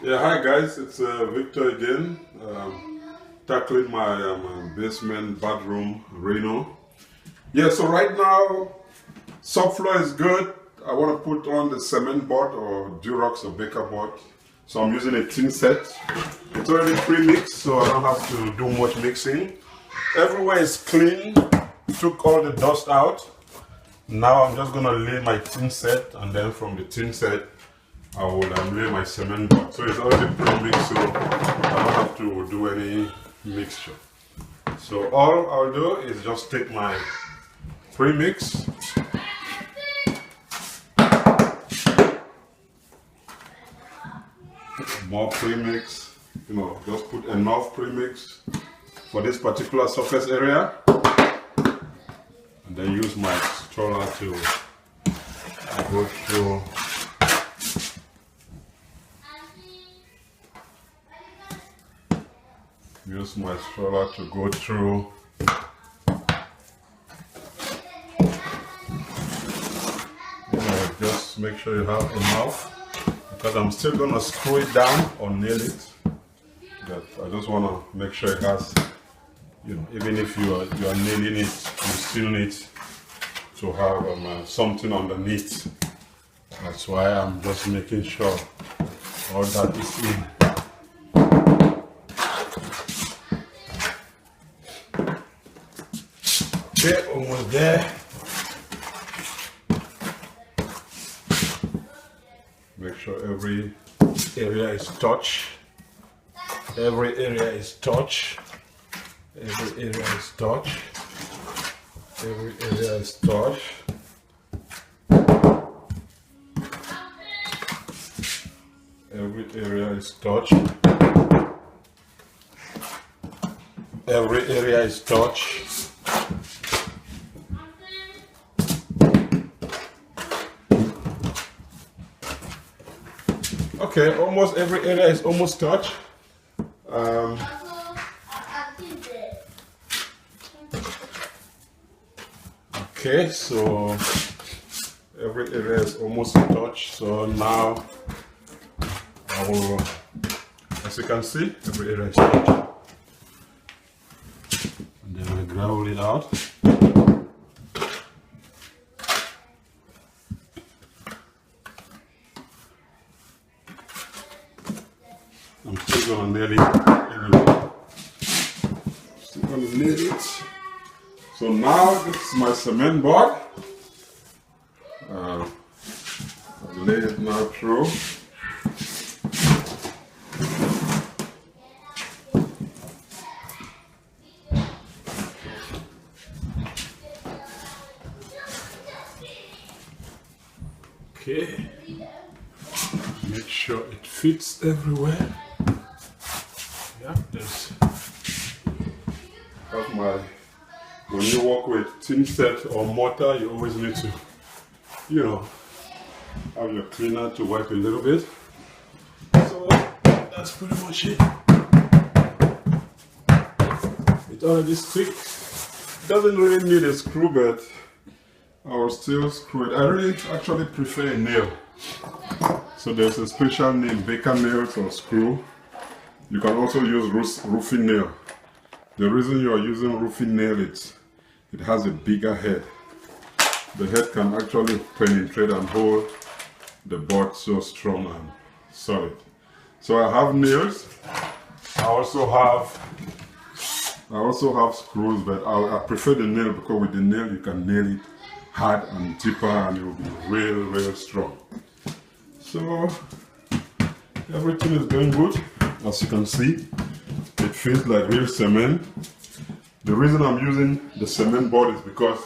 Yeah, hi guys, it's Victor again, tackling my basement bathroom reno. Yeah, so right now, subfloor is good. I want to put on the cement board or Durox or Baker board. So I'm using a tin set. It's already pre-mixed, so I don't have to do much mixing. Everywhere is clean, took all the dust out. Now I'm just gonna lay my tin set, and then from the tin set, I will lay my cement board. So it's already pre-mixed, so I don't have to do any mixture. So all I'll do is just take my pre-mix, more pre-mix, just put enough pre-mix for this particular surface area, and then use my stroller to go through. Use my stroller to go through. Just make sure you have enough, because I'm still gonna screw it down or nail it. But I just wanna make sure it has, even if you are nailing it, you still need to have something underneath. That's why I'm just making sure all that is in. Okay, almost there. Make sure every area is touched. Every area is touched. Every area is touched. Every area is touched. Every area is touched. Every area is touched. Okay, almost every area is almost touched. Okay, so every area is almost touched. So now I will, as you can see, every area is touched. And then I gravel it out. I'm still gonna nail it anyway. Still gonna nail it. So now this is my cement board. I'll lay it now through. Okay. Make sure it fits everywhere. Yeah, when you work with tin set or mortar, you always need to, have your cleaner to wipe a little bit. So that's pretty much it. It already sticks. Doesn't really need a screw, but I will still screw it. I really actually prefer a nail. So there's a special name, Baker nails or screw. You can also use roofing nail. The reason you are using roofing nail is it has a bigger head. The head can actually penetrate and hold the board so strong and solid. So I have nails. I also have screws, but I prefer the nail because with the nail you can nail it hard and deeper, and it will be real strong. So everything is going good. As you can see, it feels like real cement. The reason I'm using the cement board is because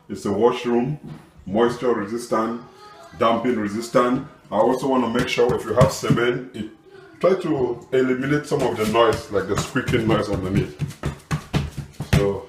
it's a washroom, moisture resistant, damping resistant. I also want to make sure if you have cement, try to eliminate some of the noise, like the squeaking noise underneath. So